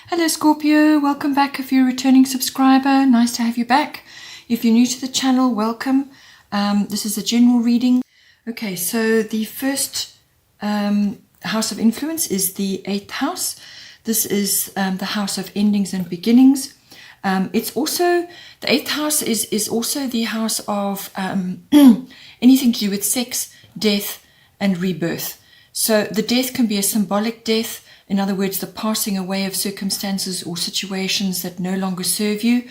Hello Scorpio, welcome back if you're a returning subscriber. Nice to have you back. If you're new to the channel, welcome. This is a general reading. Okay, so the first house of influence is the 8th house. This is the house of endings and beginnings. It's also, the 8th house is also the house of anything to do with sex, death, and rebirth. So the death can be a symbolic death. In other words, the passing away of circumstances or situations that no longer serve you.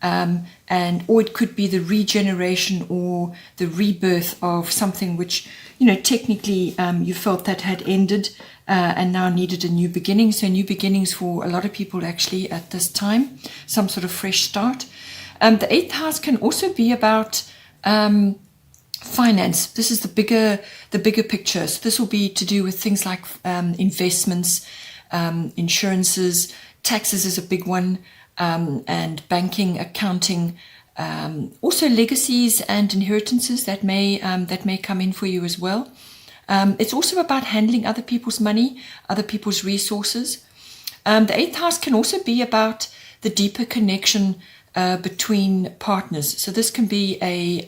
Or it could be the regeneration or the rebirth of something which, technically you felt that had ended and now needed a new beginning. So new beginnings for a lot of people actually at this time, some sort of fresh start. The 8th house can also be about finance. This is the bigger picture. So this will be to do with things like investments, insurances, taxes is a big one, and banking, accounting, also legacies and inheritances that may come in for you as well. It's also about handling other people's money, other people's resources. The 8th house can also be about the deeper connection between partners. So this can be a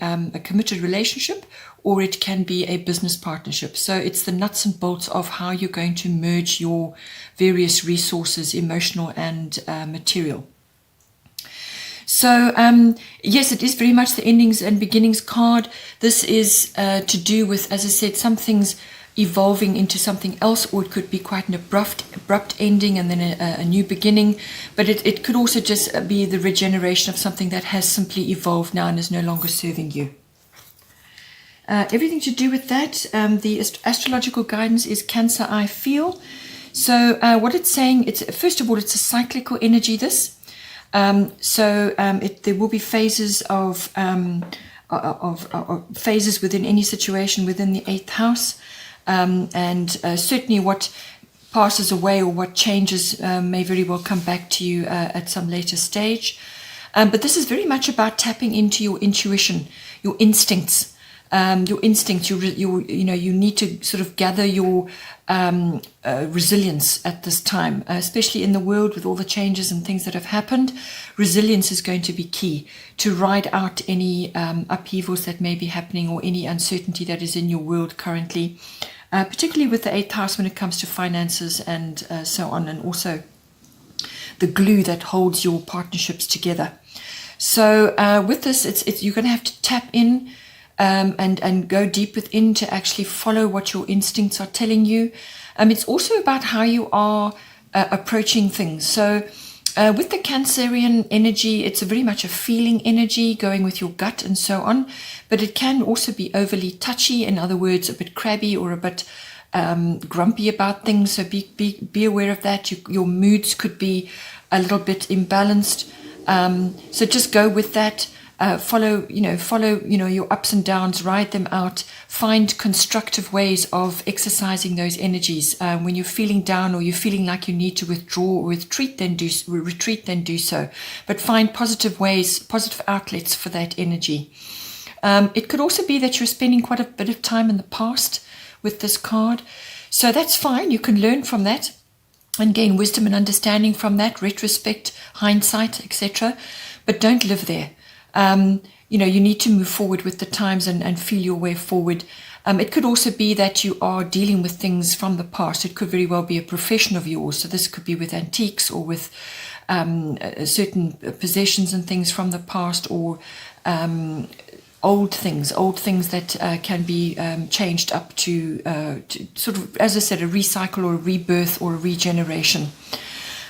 committed relationship, or it can be a business partnership. So it's the nuts and bolts of how you're going to merge your various resources, emotional and material. So yes, it is very much the endings and beginnings card. This is to do with, as I said, some things evolving into something else, or it could be quite an abrupt ending and then a new beginning. But it could also just be the regeneration of something that has simply evolved now and is no longer serving you. Everything to do with that, the astrological guidance is Cancer, I feel. So what it's saying, first of all, it's a cyclical energy, this. There will be phases of phases within any situation within the 8th house. Certainly what passes away or what changes may very well come back to you at some later stage. But this is very much about tapping into your intuition, your instincts. You need to sort of gather your resilience at this time, especially in the world with all the changes and things that have happened. Resilience is going to be key to ride out any upheavals that may be happening or any uncertainty that is in your world currently, particularly with the 8th house when it comes to finances and so on, and also the glue that holds your partnerships together. So with this, you're going to have to tap in and go deep within to actually follow what your instincts are telling you. It's also about how you are approaching things. So with the Cancerian energy, it's very much a feeling energy, going with your gut and so on. But it can also be overly touchy, in other words, a bit crabby or a bit grumpy about things. So be aware of that. Your moods could be a little bit imbalanced. So just go with that. Follow your ups and downs, ride them out, find constructive ways of exercising those energies. When you're feeling down or you're feeling like you need to withdraw or retreat, then do so. But find positive ways, positive outlets for that energy. It could also be that you're spending quite a bit of time in the past with this card. So that's fine. You can learn from that and gain wisdom and understanding from that, retrospect, hindsight, etc. But don't live there. You need to move forward with the times and feel your way forward. It could also be that you are dealing with things from the past. It could very well be a profession of yours. So this could be with antiques or with certain possessions and things from the past, or old things that can be changed up to sort of, as I said, a recycle or a rebirth or a regeneration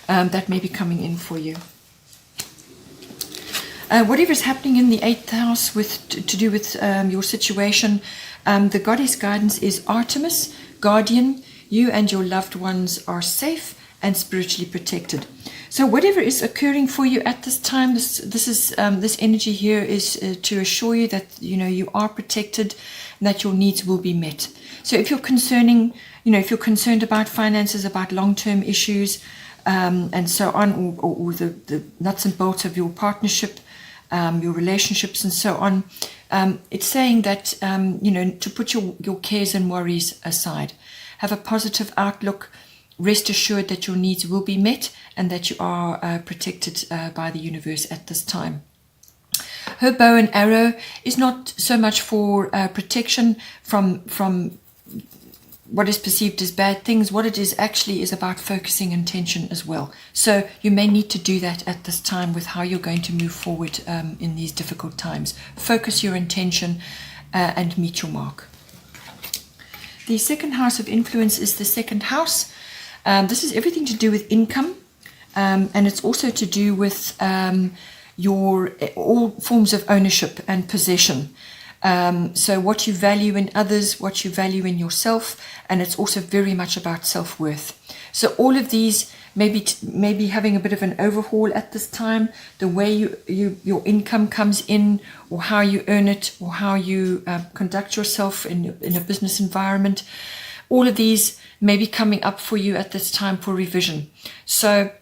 that may be coming in for you. Whatever is happening in the 8th house to do with your situation, the goddess guidance is Artemis, guardian. You and your loved ones are safe and spiritually protected. So whatever is occurring for you at this time, this energy here is to assure you that you are protected and that your needs will be met. So if you're concerned about finances, about long-term issues, and so on, or the nuts and bolts of your partnership, your relationships and so on, it's saying that to put your cares and worries aside, have a positive outlook, rest assured that your needs will be met and that you are protected by the universe at this time. Her bow and arrow is not so much for protection from what is perceived as bad things. What it is actually is about focusing intention as well. So you may need to do that at this time with how you're going to move forward in these difficult times. Focus your intention and meet your mark. The second house of influence is the second house. This is everything to do with income, and it's also to do with your all forms of ownership and possession. So what you value in others, what you value in yourself, and it's also very much about self-worth. So all of these maybe having a bit of an overhaul at this time, the way your income comes in, or how you earn it, or how you conduct yourself in a business environment. All of these may be coming up for you at this time for revision. So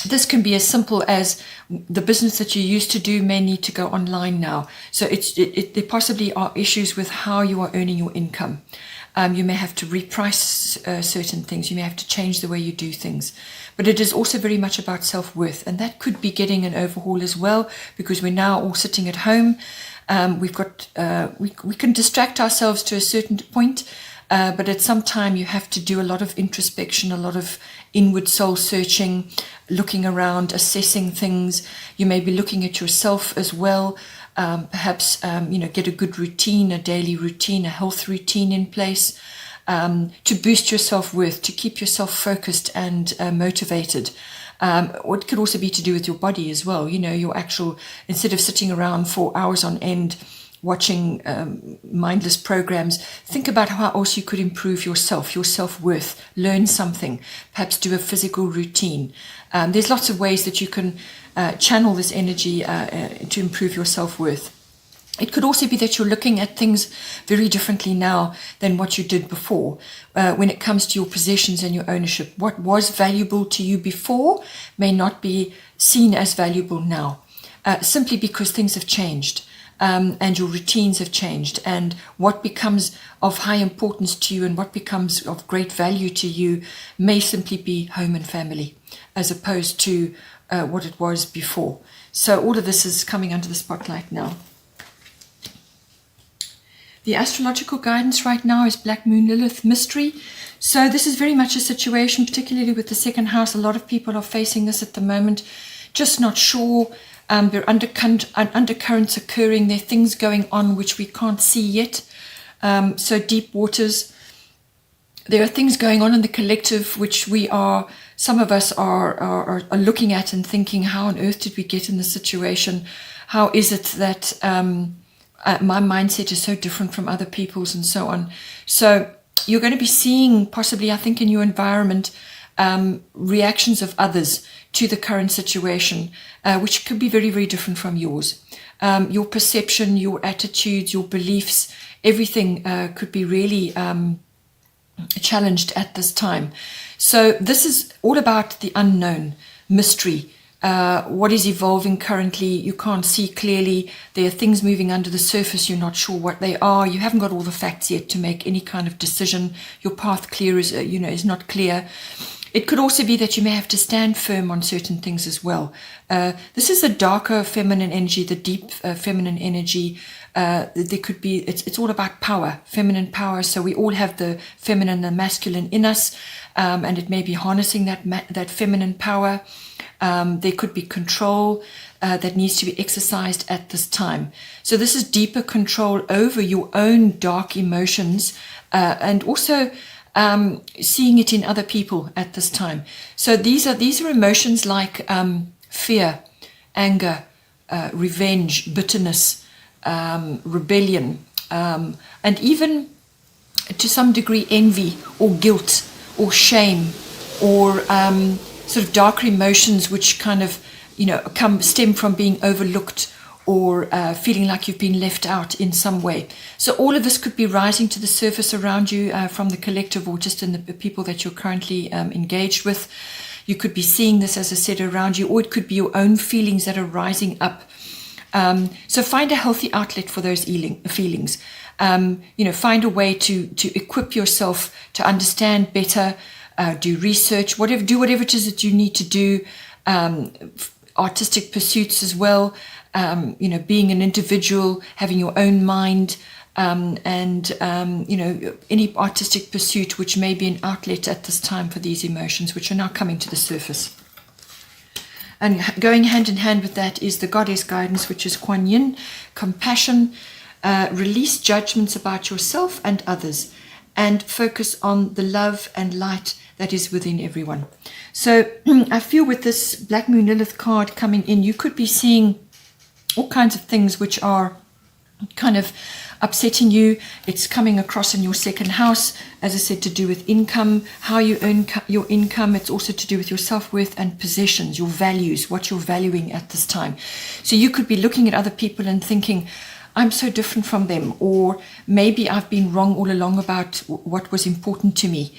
this can be as simple as the business that you used to do may need to go online now. So there possibly are issues with how you are earning your income. You may have to reprice certain things. You may have to change the way you do things. But it is also very much about self-worth. And that could be getting an overhaul as well, because we're now all sitting at home. We can distract ourselves to a certain point, but at some time you have to do a lot of introspection, a lot of inward soul searching, looking around, assessing things. You may be looking at yourself as well. Perhaps get a good routine, a daily routine, a health routine in place to boost your self-worth, to keep yourself focused and motivated. Or it could also be to do with your body as well. Your actual, instead of sitting around for hours on end watching mindless programs, think about how else you could improve yourself, your self-worth, learn something, perhaps do a physical routine. There's lots of ways that you can channel this energy to improve your self-worth. It could also be that you're looking at things very differently now than what you did before when it comes to your possessions and your ownership. What was valuable to you before may not be seen as valuable now, simply because things have changed. And your routines have changed, and what becomes of high importance to you and what becomes of great value to you may simply be home and family, as opposed to what it was before. So all of this is coming under the spotlight now. The astrological guidance right now is Black Moon Lilith mystery. So this is very much a situation, particularly with the second house. A lot of people are facing this at the moment, just not sure. There are undercurrents occurring. There are things going on which we can't see yet. So deep waters. There are things going on in the collective which some of us are looking at and thinking, how on earth did we get in this situation? How is it that my mindset is so different from other people's, and so on. So you're going to be seeing, possibly, I think, in your environment, reactions of others to the current situation, which could be very, very different from yours. Your perception, your attitudes, your beliefs, everything could be really challenged at this time. So this is all about the unknown, mystery. What is evolving currently, you can't see clearly. There are things moving under the surface, you're not sure what they are. You haven't got all the facts yet to make any kind of decision. Your path is not clear. It could also be that you may have to stand firm on certain things as well. This is a darker feminine energy, the deep feminine energy. There could be, it's all about power, feminine power. So we all have the feminine and masculine in us, and it may be harnessing that feminine power. There could be control that needs to be exercised at this time. So this is deeper control over your own dark emotions, and also seeing it in other people at this time. So these are emotions like fear, anger, revenge, bitterness, rebellion, and even to some degree envy or guilt or shame, or sort of darker emotions which kind of stem from being overlooked, or feeling like you've been left out in some way. So all of this could be rising to the surface around you from the collective, or just in the people that you're currently engaged with. You could be seeing this, as I said, around you, or it could be your own feelings that are rising up. So find a healthy outlet for those feelings. Find a way to equip yourself to understand better do research, do whatever it is that you need to do, artistic pursuits as well, being an individual, having your own mind, and any artistic pursuit which may be an outlet at this time for these emotions, which are now coming to the surface. And going hand in hand with that is the goddess guidance, which is Kuan Yin, compassion, release judgments about yourself and others, and focus on the love and light that is within everyone. So I feel with this Black Moon Lilith card coming in, you could be seeing all kinds of things which are kind of upsetting you. It's coming across in your second house, as I said, to do with income, how you earn your income. It's also to do with your self-worth and possessions, your values, what you're valuing at this time. So you could be looking at other people and thinking, I'm so different from them, or maybe I've been wrong all along about what was important to me.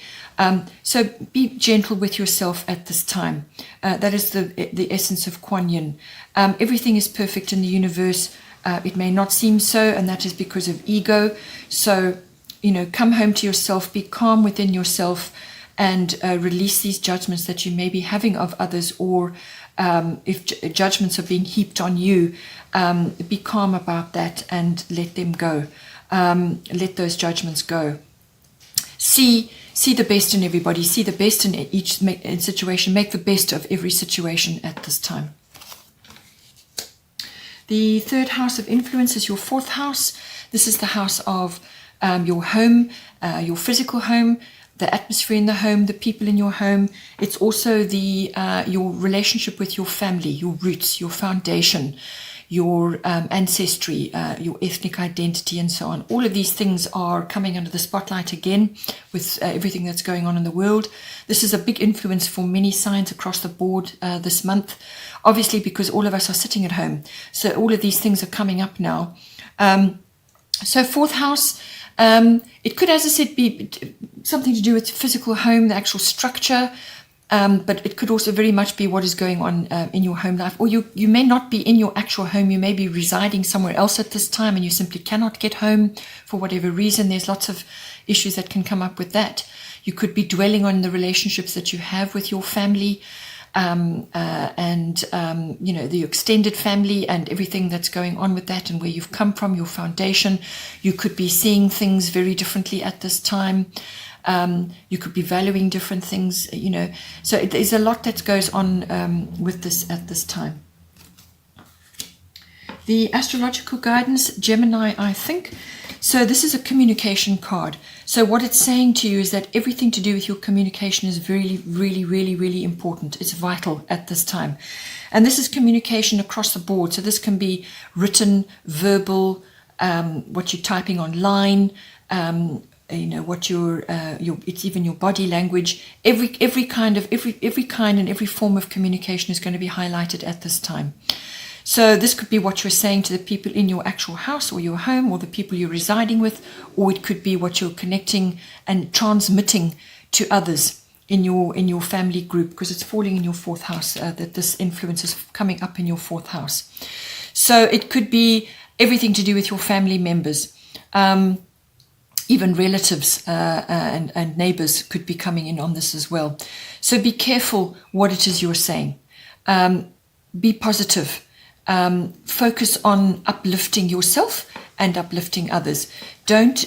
So be gentle with yourself at this time. That is the essence of Kuan Yin. Everything is perfect in the universe. It may not seem so, and that is because of ego. So, come home to yourself, be calm within yourself, and release these judgments that you may be having of others, or if judgments are being heaped on you, be calm about that and let them go. Let those judgments go. See the best in everybody. See the best in each situation. Make the best of every situation at this time. The third house of influence is your fourth house. This is the house of your home, your physical home, the atmosphere in the home, the people in your home. It's also your relationship with your family, your roots, your foundation, your ancestry, your ethnic identity, and so on. All of these things are coming under the spotlight again with everything that's going on in the world. This is a big influence for many signs across the board this month, obviously because all of us are sitting at home. So all of these things are coming up now. So fourth house, it could, as I said, be something to do with physical home, the actual structure, but it could also very much be what is going on in your home life. Or you may not be in your actual home. You may be residing somewhere else at this time and you simply cannot get home for whatever reason. There's lots of issues that can come up with that. You could be dwelling on the relationships that you have with your family, and the extended family and everything that's going on with that and where you've come from, your foundation. You could be seeing things very differently at this time. You could be valuing different things, So there's a lot that goes on with this at this time. The astrological guidance, Gemini, I think. So this is a communication card. So what it's saying to you is that everything to do with your communication is really, really, really, really important. It's vital at this time. And this is communication across the board. So this can be written, verbal, what you're typing online, what it's even your body language. Every kind and every form of communication is going to be highlighted at this time. So this could be what you're saying to the people in your actual house or your home or the people you're residing with, or it could be what you're connecting and transmitting to others in your family group, because it's falling in your fourth house, that this influence is coming up in your fourth house. So it could be everything to do with your family members, even relatives and neighbors could be coming in on this as well. So be careful what it is you're saying. Be positive. Focus on uplifting yourself and uplifting others. Don't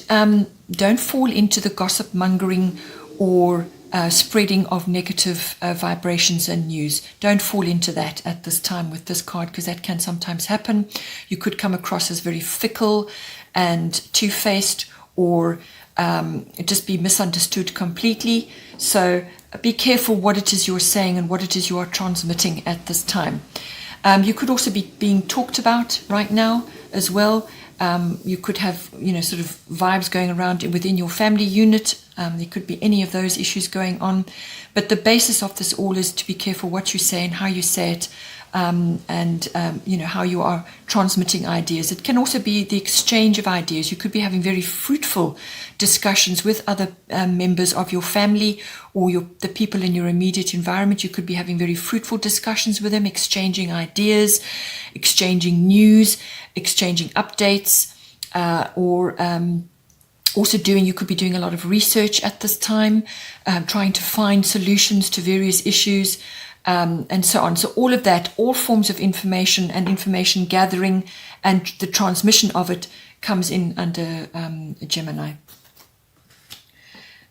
fall into the gossip mongering or spreading of negative vibrations and news. Don't fall into that at this time with this card, because that can sometimes happen. You could come across as very fickle and two-faced, or just be misunderstood completely. So be careful what it is you're saying and what it is you are transmitting at this time. You could also be being talked about right now as well. You could have, sort of vibes going around within your family unit. There could be any of those issues going on. But the basis of this all is to be careful what you say and how you say it, and how you are transmitting ideas. It can also be the exchange of ideas. You could be having very fruitful discussions with other members of your family or the people in your immediate environment. You could be having very fruitful discussions with them, exchanging ideas, exchanging news, exchanging updates, or Also you could be doing a lot of research at this time, trying to find solutions to various issues, and so on. So all of that, all forms of information and information gathering and the transmission of it comes in under Gemini.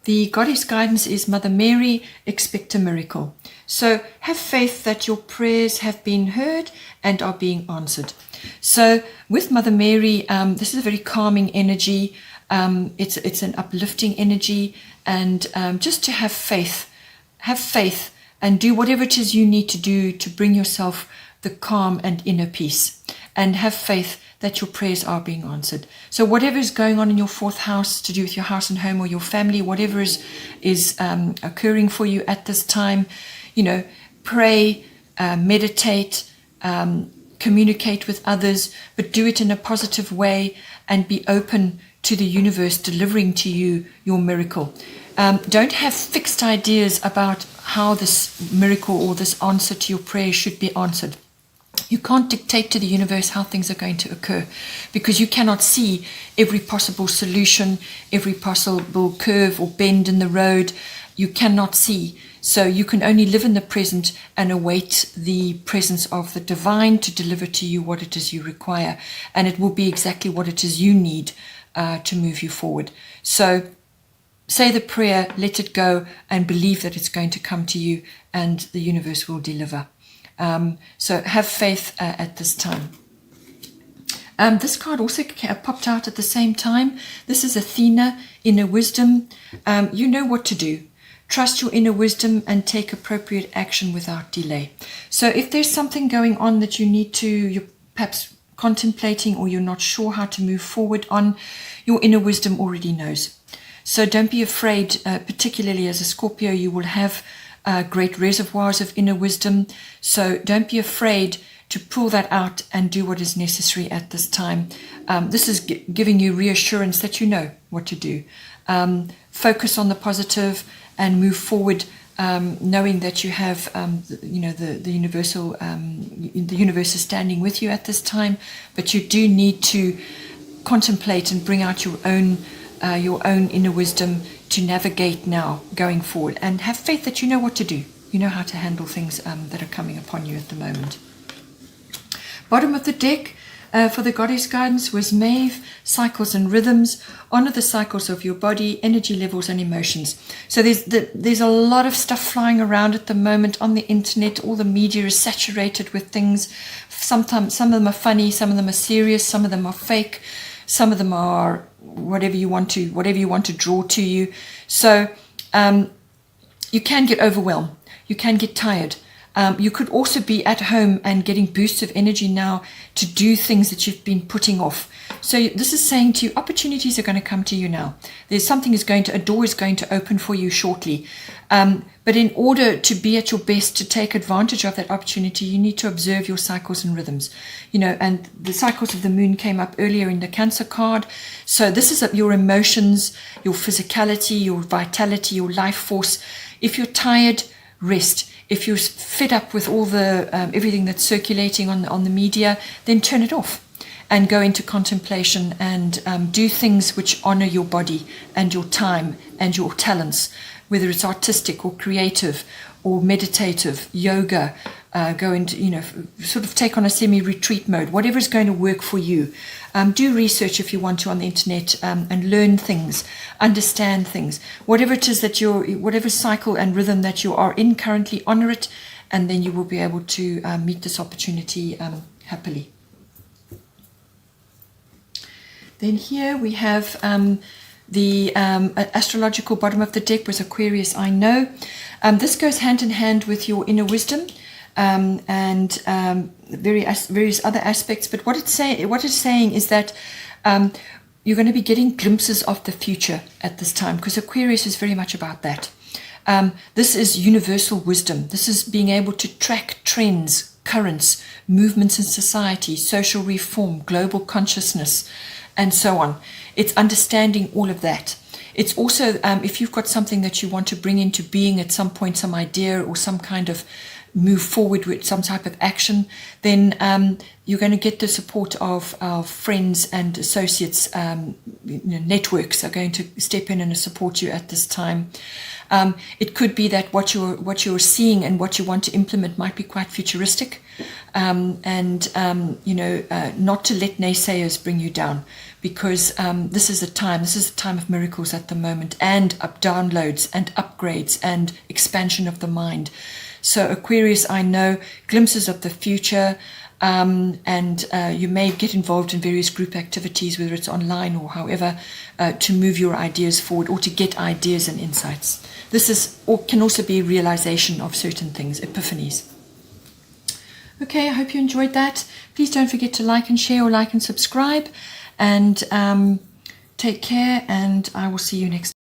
The goddess guidance is Mother Mary, expect a miracle. So have faith that your prayers have been heard and are being answered. So with Mother Mary, this is a very calming energy. It's an uplifting energy, and just to have faith and do whatever it is you need to do to bring yourself the calm and inner peace, and have faith that your prayers are being answered. So whatever is going on in your fourth house to do with your house and home or your family, whatever is occurring for you at this time, pray, meditate, communicate with others, but do it in a positive way and be open to the universe delivering to you your miracle. Don't have fixed ideas about how this miracle or this answer to your prayer should be answered. You can't dictate to the universe how things are going to occur, because you cannot see every possible solution, every possible curve or bend in the road. You cannot see. So you can only live in the present and await the presence of the divine to deliver to you what it is you require. And it will be exactly what it is you need to move you forward. So say the prayer, let it go, and believe that it's going to come to you and the universe will deliver. So have faith at this time. This card also popped out at the same time. This is Athena, inner wisdom. You know what to do. Trust your inner wisdom and take appropriate action without delay. So if there's something going on that you're perhaps contemplating, or you're not sure how to move forward on, your inner wisdom already knows. So don't be afraid, particularly as a Scorpio, you will have great reservoirs of inner wisdom. So don't be afraid to pull that out and do what is necessary at this time. This is giving you reassurance that you know what to do. Focus on the positive and move forward, knowing that you have, the universal, the universe is standing with you at this time. But you do need to contemplate and bring out your own inner wisdom to navigate now going forward, and have faith that you know what to do. You know how to handle things that are coming upon you at the moment. Bottom of the deck for the goddess guidance was Maeve, cycles and rhythms. Honor the cycles of your body, energy levels and emotions. So there's a lot of stuff flying around at the moment on the internet. All the media is saturated with things. Sometimes some of them are funny, some of them are serious, some of them are fake, some of them are whatever you want to draw to you. So you can get overwhelmed. You can get tired. You could also be at home and getting boosts of energy now to do things that you've been putting off. So this is saying to you, opportunities are going to come to you now. A door is going to open for you shortly. But in order to be at your best, to take advantage of that opportunity, you need to observe your cycles and rhythms. And the cycles of the moon came up earlier in the Cancer card. So this is your emotions, your physicality, your vitality, your life force. If you're tired, rest. If you're fed up with all the everything that's circulating on the media, then turn it off and go into contemplation and do things which honor your body and your time and your talents, whether it's artistic or creative or meditative, yoga. Go into, sort of take on a semi-retreat mode, whatever is going to work for you. Do research if you want to on the internet and learn things, understand things. Whatever it is whatever cycle and rhythm that you are in currently, honor it, and then you will be able to meet this opportunity happily. Then here we have the astrological bottom of the deck was Aquarius, I know. This goes hand in hand with your inner wisdom. And various other aspects, but what it's saying is that you're going to be getting glimpses of the future at this time, because Aquarius is very much about that. This is universal wisdom. This is being able to track trends, currents, movements in society, social reform, global consciousness, and so on. It's understanding all of that. It's also, if you've got something that you want to bring into being at some point, some idea or some kind of move forward with some type of action, then you're going to get the support of friends and associates. Networks are going to step in and support you at this time. It could be that what you're seeing and what you want to implement might be quite futuristic, not to let naysayers bring you down, because this is a time of miracles at the moment, and downloads and upgrades and expansion of the mind. So Aquarius, I know glimpses of the future, and you may get involved in various group activities, whether it's online or however, to move your ideas forward or to get ideas and insights. This can also be realization of certain things, epiphanies. Okay, I hope you enjoyed that. Please don't forget to like and share, or like and subscribe, and take care, and I will see you next time.